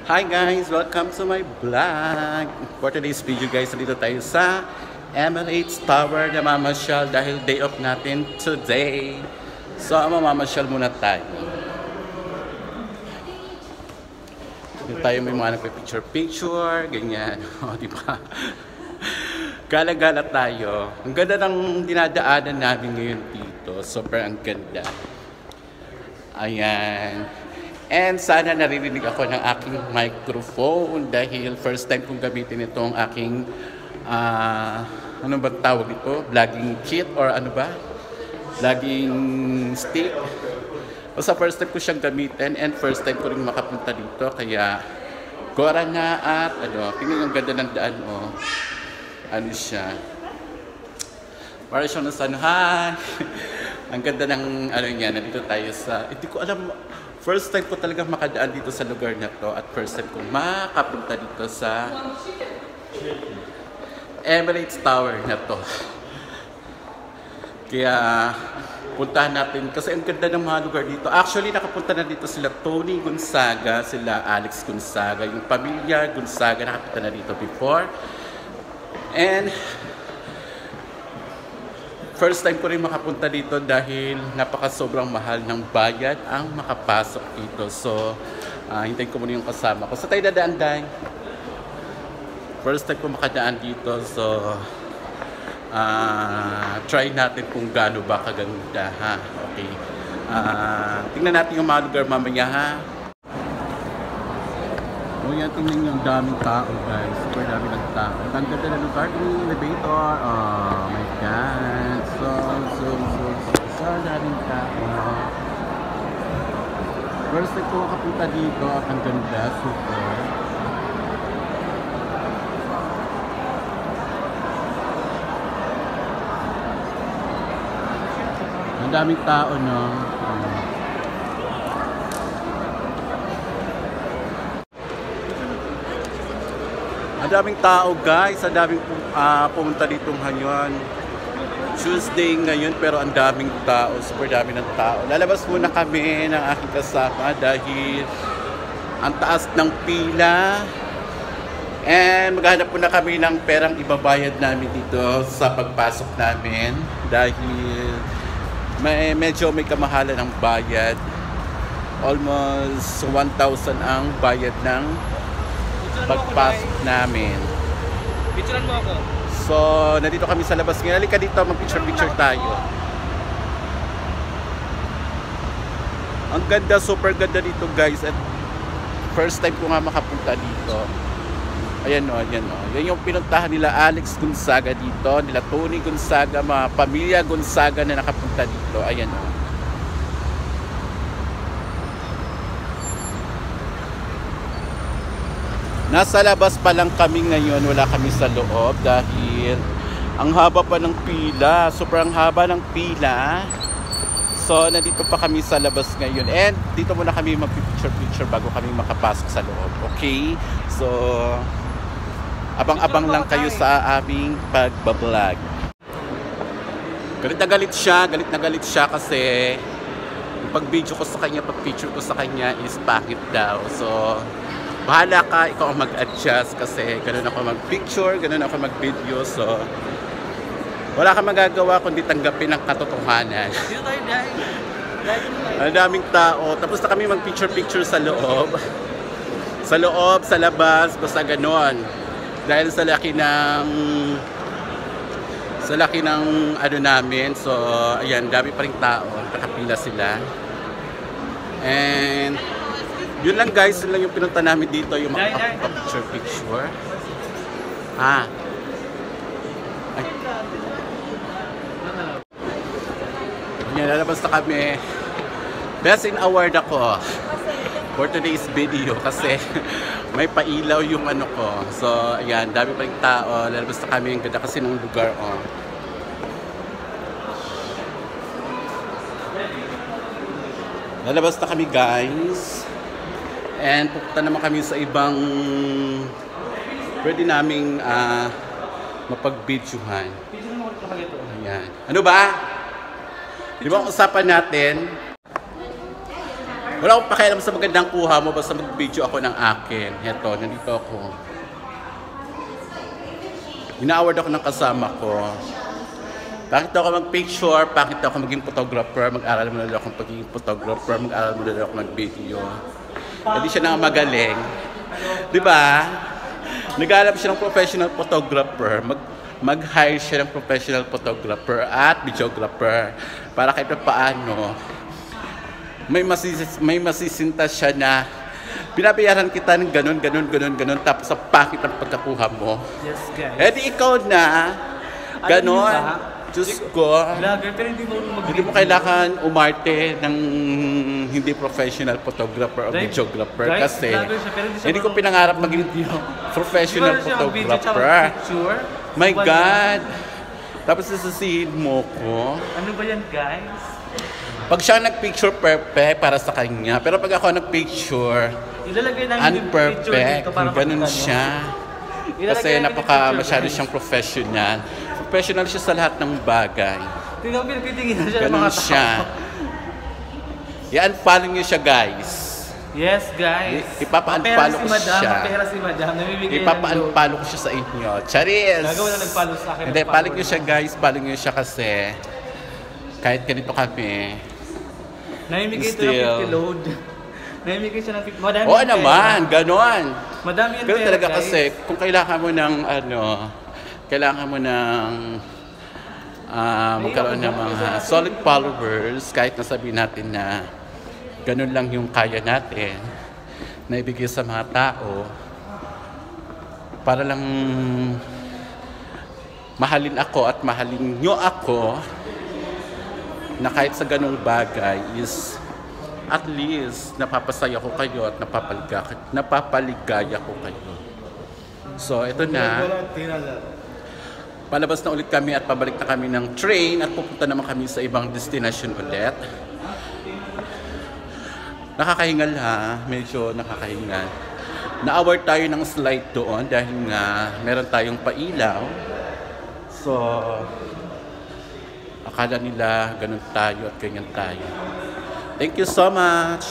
Hi guys! Welcome to my vlog! For today's video guys, nandito tayo sa Emirates Tower na mamasyal dahil day off natin today. So, mamasyal muna tayo. Dito tayo may mga nagpa-picture, ganyan. O, diba? Gala-gala tayo. Ang ganda ng dinadaanan namin ngayon dito. Super ang ganda. Ayan. And sana naririnig ako ng aking microphone dahil first time kong gamitin itong aking ano ba tawag ito? Vlogging kit or ano ba? Vlogging stick. O sa first time ko siyang gamitin and first time ko rin makapunta dito kaya gora na at ano, tingnan yung ganda ng daan o. Ano siya? Para siyang nasan, hi! Ang ganda ng ano niya, nandito tayo sa, hindi ko alam, first time ko talaga makadaan dito sa lugar na to at first time ko makapunta dito sa Emirates Tower na to. Kaya puntahan natin kasi ang ganda ng mga lugar dito. Actually nakapunta na dito sila Tony Gonzaga, sila Alex Gonzaga, yung pamilya Gonzaga nakapunta na dito before. And first time ko rin makapunta dito dahil sobrang mahal ng bayad ang makapasok dito. So, hintayin ko muna yung kasama ko. So, tayo dadaan, Day. First time ko makadaan dito. So, try natin kung gaano ba kaganda, ha? Okay. Tingnan natin yung mga lugar mamaya, ha? O yan, tingnan yung daming tao, guys. Super dami ng tao. Ang ganda na lugar, yung elevator. Oh my God. So daming tao. First time ko makapunta dito at ang ganda, super. Ang daming tao, no? Ang daming tao guys, ang daming pumunta dito ngayon. Tuesday ngayon pero ang daming tao, super dami ng tao. Lalabas muna kami ng aking kasama dahil ang taas ng pila. And maghanap muna kami ng perang ibabayad namin dito sa pagpasok namin dahil medyo may kamahalan ng bayad. Almost 1,000 ang bayad ng pagpasok namin. Picturean mo ako. So, nandito kami sa labas ngayon. Halika dito, mag-picture-picture tayo. Ang ganda, super ganda dito guys. At first time ko nga makapunta dito. Ayan o, ayan o. Yan yung pinuntahan nila Alex Gonzaga dito. Nila Tony Gonzaga, mga pamilya Gonzaga na nakapunta dito. Ayan o. Nasa labas pa lang kami ngayon, wala kami sa loob dahil ang haba pa ng pila, sobrang haba ng pila. So, nandito pa kami sa labas ngayon and dito muna kami mag-picture-picture bago kami makapasok sa loob. Okay? So, abang-abang lang kayo sa aming pagbablog. Galit na galit siya kasi pag-video ko sa kanya, pag-picture ko sa kanya is pangit daw. So, bahala ka, ikaw ang mag-adjust kasi ganun ako mag-picture, ganun ako mag-video. So, wala kang magagawa kundi tanggapin ang katotohanan. Dito tayo, Day. Ang daming tao. Tapos na kami mag-picture-picture sa loob. Sa loob, sa labas, basta ganon. Dahil sa laki ng ano namin. So, ayan, dami pa rin tao. Nakapila sila. And yun lang guys, yun lang yung pinunta namin dito, yung makapag-picture. Ay. Ayan, lalabas na kami. Best in award ako for today's video kasi may pailaw yung ano ko. So, ayan, dami pa rin tao. Lalabas na kami, ang ganda kasi ng lugar. Oh. Lalabas na kami guys. And pupunta naman kami sa ibang pwede naming mapag-videohan. Ayan. Ano ba? Di ba ang usapan natin? Wala akong pakialam sa magandang kuha mo, basta mag-video ako ng akin. Heto, nandito ako. Ina-award ako ng kasama ko. Bakit ako mag-picture, bakit ako maging photographer, mag-aral mo na ako maging photographer, mag-aral mo na ako mag-video. Hindi siya na magaling. Di ba? Nag-aral siya ng professional photographer, mag-hire siya ng professional photographer at videographer para kahit na paano may masisinta siya na binabayaran kita ng ganun tapos sa pakit ang pagkakuha mo. Yes, guys. Eh di ikaw na ganon. Alam niyo ba? Diyos ko. Vlogger, pero hindi mo Hindi mo kailangan umarte ng hindi professional photographer o Guys, videographer guys, kasi vlogger siya, pero hindi ko pinangarap maging professional photographer. Picture. My God! Tapos sasasihin mo ko. Ano ba yan, guys? Pag siya nag-picture, perfect para sa kanya. Pero pag ako nag-picture, Ilalagay namin yung picture unperfect. dito para Ganun makita nyo. siya. Ilalagay Kasi namin yung picture, masyado guys. siyang professional. Professional siya sa lahat ng bagay. Tingnan mo, pinagtitingin na siya ng Ganun mga tao. siya. I-unfollow niyo siya, guys. Yes, guys. Ipapa-unfollow ko siya. Mapera si Madam. Namimigay ng Ipapa-unfollow ko siya sa inyo. Charis! Gagawa na nag-follow sa akin. Hindi, follow niyo siya, guys. Follow niyo siya kasi kahit ganito kami. Namimigay ito ng Still. 50 load. Namimigay siya ng 50. Madami Oo yan, naman, pera. ganon. Madami yan Pero pera, talaga guys. kasi, kung kailangan mo ng magkaroon ng mga solid followers, kahit nasabihin natin na ganun lang yung kaya natin, na ibigay sa mga tao, para lang mahalin ako at mahalin nyo ako, na kahit sa ganung bagay is at least napapasaya ko kayo at napapaligaya ko kayo. So, ito na. Palabas na ulit kami at pabalik na kami ng train at pupunta naman kami sa ibang destination ulit. Nakakahingal ha, medyo nakakahingal. Na-award tayo ng slide doon dahil nga meron tayong pailaw. So, akala nila ganun tayo at ganyan tayo. Thank you so much!